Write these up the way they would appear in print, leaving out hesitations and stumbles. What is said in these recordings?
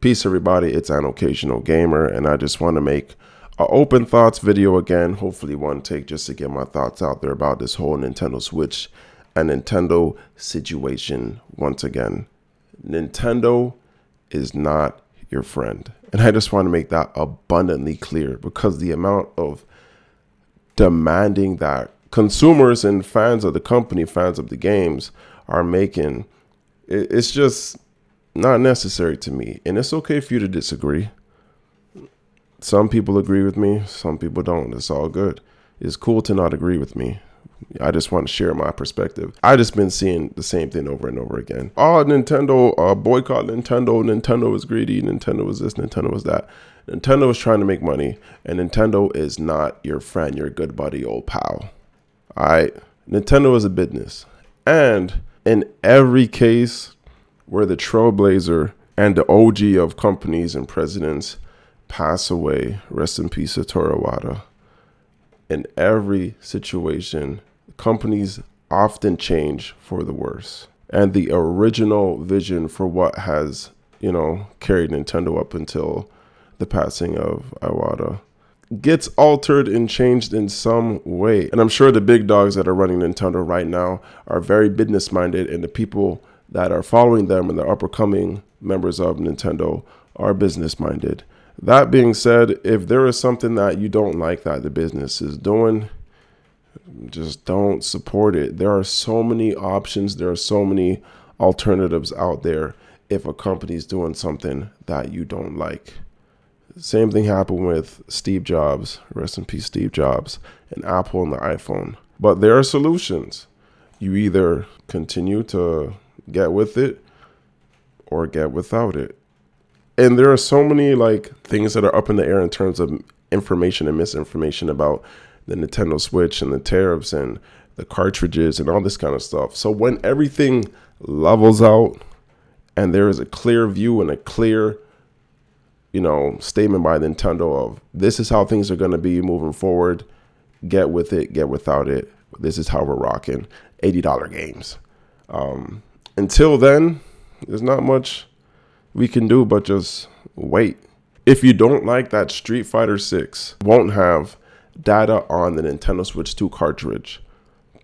Peace, everybody. It's an occasional gamer, and I just want to make an open thoughts video again. Hopefully, one take just to get my thoughts out there about this whole Nintendo Switch and Nintendo situation once again. Nintendo is not your friend, and I just want to make that abundantly clear because the amount of demanding that consumers and fans of the company, fans of the games, are making, it's just not necessary to me. And it's okay for you to disagree. Some people agree with me, some people don't. It's all good. It's cool to not agree with me. I just want to share my perspective. I just been seeing the same thing over and over again. Oh, Nintendo, boycott Nintendo. Nintendo is greedy. Nintendo is this. Nintendo is that. Nintendo is trying to make money, and Nintendo is not your friend, your good buddy, old pal. All right. Nintendo is a business. And in every case where the trailblazer and the OG of companies and presidents pass away, rest in peace, Satoru Iwata. In every situation, companies often change for the worse. And the original vision for what has, carried Nintendo up until the passing of Iwata gets altered and changed in some way. And I'm sure the big dogs that are running Nintendo right now are very business minded, and the people that are following them and the upcoming members of Nintendo are business minded. That being said, if there is something that you don't like that the business is doing, just don't support it. There are so many options. There are so many alternatives out there if a company is doing something that you don't like. Same thing happened with Steve Jobs, rest in peace, Steve Jobs, and Apple and the iPhone. But there are solutions. You either continue to get with it or get without it. And there are so many things that are up in the air in terms of information and misinformation about the Nintendo Switch and the tariffs and the cartridges and all this kind of stuff. So when everything levels out and there is a clear view and a clear statement by Nintendo of this is how things are going to be moving forward, get with it, get without it. This is how we're rocking $80 games. Until then, there's not much we can do but just wait. If you don't like that Street Fighter 6 won't have data on the Nintendo Switch 2 cartridge,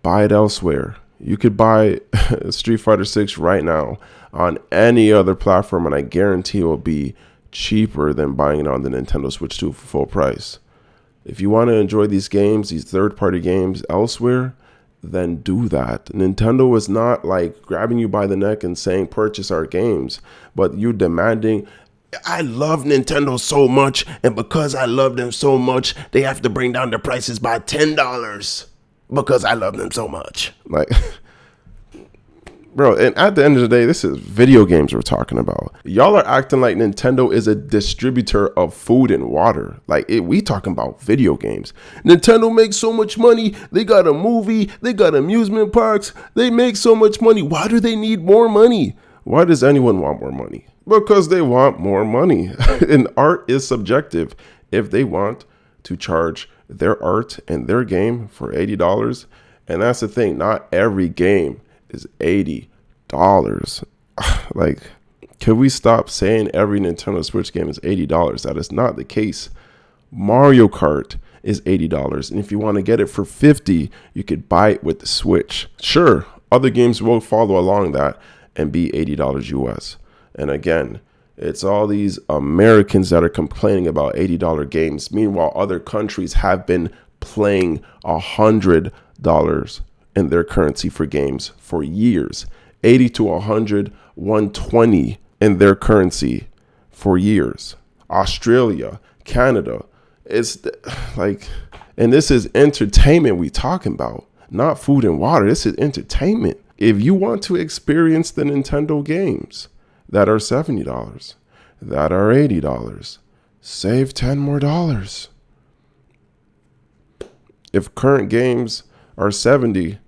buy it elsewhere. You could buy Street Fighter 6 right now on any other platform, and I guarantee it will be cheaper than buying it on the Nintendo Switch 2 for full price. If you want to enjoy these games, these third-party games elsewhere, then do that. Nintendo is not grabbing you by the neck and saying purchase our games, but you demanding, I love Nintendo so much, and because I love them so much, they have to bring down the prices by $10 because I love them so much. Bro, and at the end of the day, this is video games we're talking about. Y'all are acting like Nintendo is a distributor of food and water. We talking about video games. Nintendo makes so much money. They got a movie. They got amusement parks. They make so much money. Why do they need more money? Why does anyone want more money? Because they want more money. And art is subjective. If they want to charge their art and their game for $80, and that's the thing, not every game is $80. Can we stop saying every Nintendo Switch game is $80? That is not the case. Mario Kart is $80, and if you want to get it for $50, you could buy it with the Switch. Sure, other games will follow along that and be $80 US. And again, it's all these Americans that are complaining about $80 games. Meanwhile, other countries have been playing $100 in their currency for games for years. 80 to 100, 120 in their currency for years. Australia, Canada, it's and this is entertainment we talking about, not food and water. This is entertainment. If you want to experience the Nintendo games that are $70, that are $80, save $10 more. If current games are $70,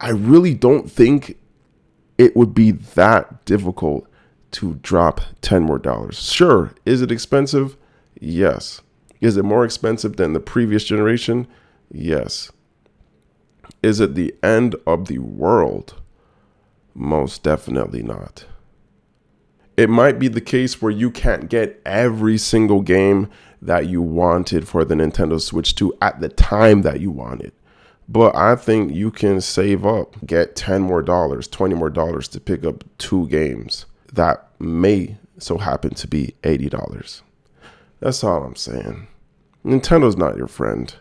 I really don't think it would be that difficult to drop $10 more. Sure, is it expensive? Yes. Is it more expensive than the previous generation? Yes. Is it the end of the world? Most definitely not. It might be the case where you can't get every single game that you wanted for the Nintendo Switch 2 at the time that you wanted. But I think you can save up, get $10 more, $20 more to pick up 2 games that may so happen to be $80. That's all I'm saying. Nintendo's not your friend.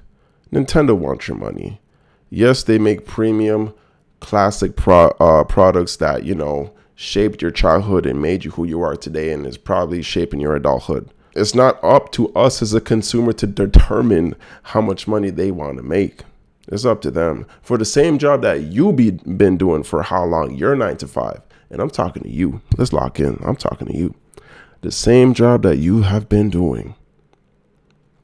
Nintendo wants your money. Yes, they make premium classic products that, you know, shaped your childhood and made you who you are today and is probably shaping your adulthood. It's not up to us as a consumer to determine how much money they want to make. It's up to them. For the same job that you been doing for how long? You're 9 to 5. And I'm talking to you. Let's lock in. I'm talking to you. The same job that you have been doing.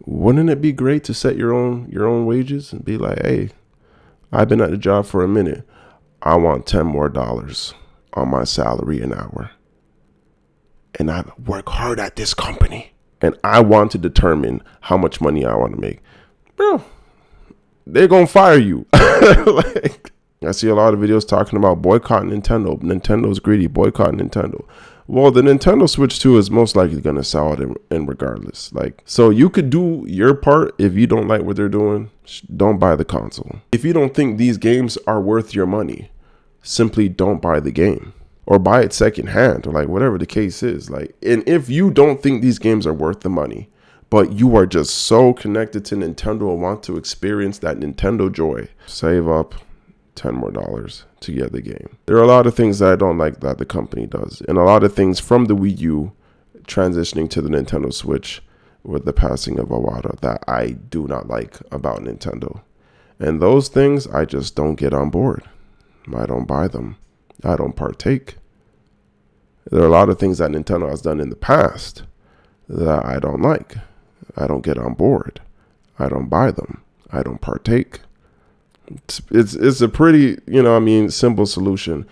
Wouldn't it be great to set your own wages and be like, hey, I've been at the job for a minute. I want $10 more on my salary an hour. And I work hard at this company. And I want to determine how much money I want to make. Bro, they're going to fire you. Like, I see a lot of videos talking about boycotting Nintendo. Nintendo's greedy. Boycott Nintendo. Well, the Nintendo Switch 2 is most likely going to sell it in regardless. Like, so you could do your part. If you don't like what they're doing, don't buy the console. If you don't think these games are worth your money, simply don't buy the game or buy it secondhand or like whatever the case is. Like, and if you don't think these games are worth the money, but you are just so connected to Nintendo and want to experience that Nintendo joy, save up $10 more to get the game. There are a lot of things that I don't like that the company does, and a lot of things from the Wii U transitioning to the Nintendo Switch with the passing of Iwata that I do not like about Nintendo. And those things I just don't get on board. I don't buy them. I don't partake. There are a lot of things that Nintendo has done in the past that I don't like. I don't get on board. I don't buy them. I don't partake. It's a pretty, simple solution.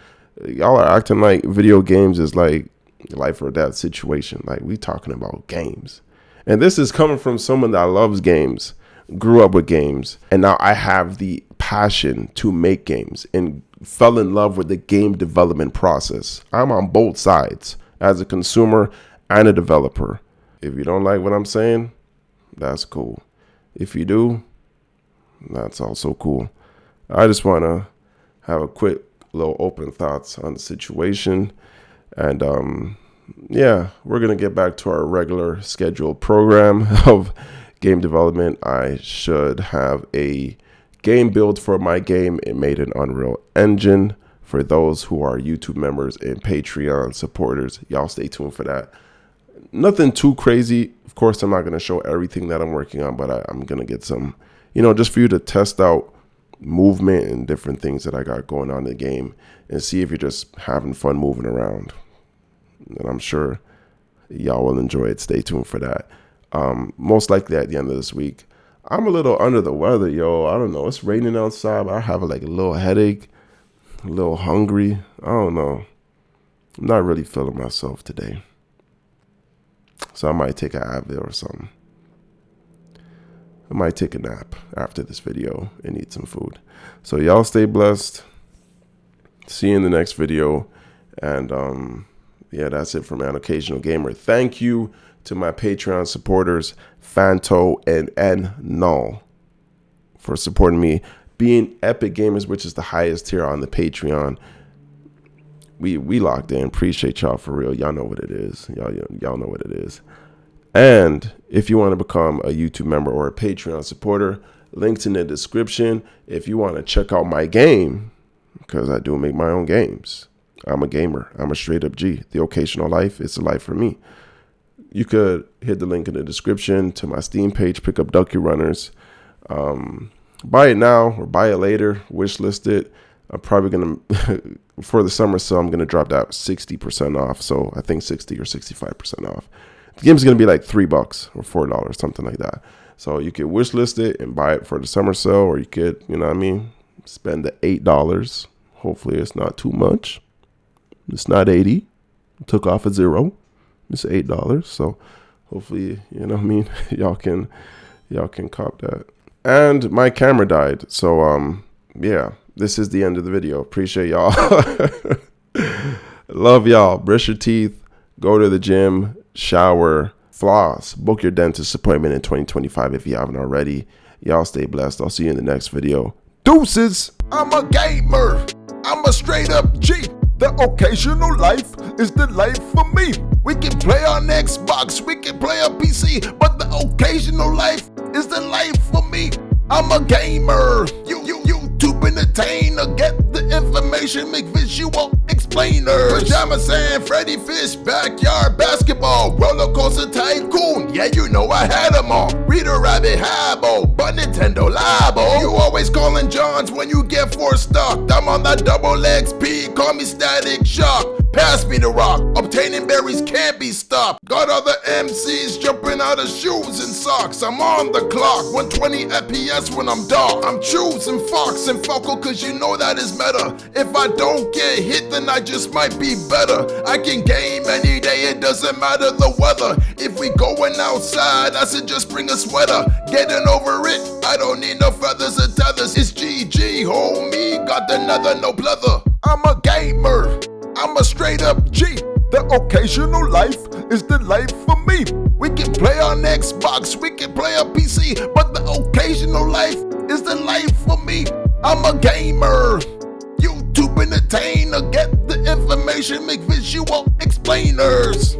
Y'all are acting like video games is like life or death situation. Like, we talking about games. And this is coming from someone that loves games, grew up with games, and now I have the passion to make games and fell in love with the game development process. I'm on both sides as a consumer and a developer. If you don't like what I'm saying, that's cool. If you do, that's also cool. I just want to have a quick little open thoughts on the situation. And we're going to get back to our regular scheduled program of game development. I should have a game build for my game. It made an Unreal Engine. For those who are YouTube members and Patreon supporters, y'all stay tuned for that. Nothing too crazy. Of course, I'm not going to show everything that I'm working on, but I'm going to get some, just for you to test out movement and different things that I got going on in the game and see if you're just having fun moving around. And I'm sure y'all will enjoy it. Stay tuned for that. Most likely at the end of this week. I'm a little under the weather, yo. I don't know. It's raining outside, but I have a little headache, a little hungry. I don't know. I'm not really feeling myself today. So I might take an Advil or something. I might take a nap after this video and eat some food. So y'all stay blessed. See you in the next video. And that's it for Man Occasional Gamer. Thank you to my Patreon supporters, Fanto and Null, for supporting me. Being Epic Gamers, which is the highest tier on the Patreon. We locked in. Appreciate y'all for real. Y'all know what it is. Y'all know what it is. And if you want to become a YouTube member or a Patreon supporter, links in the description. If you want to check out my game, because I do make my own games. I'm a gamer. I'm a straight up G. The occasional life, it's a life for me. You could hit the link in the description to my Steam page, pick up Ducky Runners. Buy it now or buy it later, wish list it. I'm probably going to, for the summer sale, I'm going to drop that 60% off. So I think 60 or 65% off. The game's going to be like $3 or $4, something like that. So you could wish list it and buy it for the summer sale, or you could, spend the $8. Hopefully it's not too much. It's not 80. Took off a zero. It's $8. So hopefully, y'all can cop that. And my camera died. So this is the end of the video. Appreciate y'all. Love y'all. Brush your teeth. go to the gym, shower, floss, book your dentist appointment in 2025 if you haven't already. Y'all stay blessed. I'll see you in the next video. Deuces! I'm a gamer. I'm a straight up G. The occasional life is the life for me. We can play on Xbox, we can play on PC, but the occasional life is the life for me. I'm a gamer. YouTube entertainer. Get the information, make visual explainers. Pajama Sam, Freddy Fish, backyard basketball, roller coaster tycoon. Yeah, you know I had them all. Reader Rabbit, Habbo, but Nintendo Labo. You always calling Johns when you get force stocked. I'm on that double XP, call me Static Shock. Pass me the rock, obtaining berries can't be stopped. Got other MCs jumping out of shoes and socks. I'm on the clock, 120 FPS when I'm dark. I'm choosing Fox and Focal cause you know that is meta. If I don't get hit then I just might be better. I can game any day, it doesn't matter the weather. If we going outside, I said just bring a sweater. Getting over it, I don't need no feathers or tethers. It's GG, homie, got another no pleather. I'm a gamer. I'm a straight up G. The occasional life is the life for me. We can play on Xbox, we can play on PC, but the occasional life is the life for me. I'm a gamer. YouTube entertainer. Get the information, make visual explainers.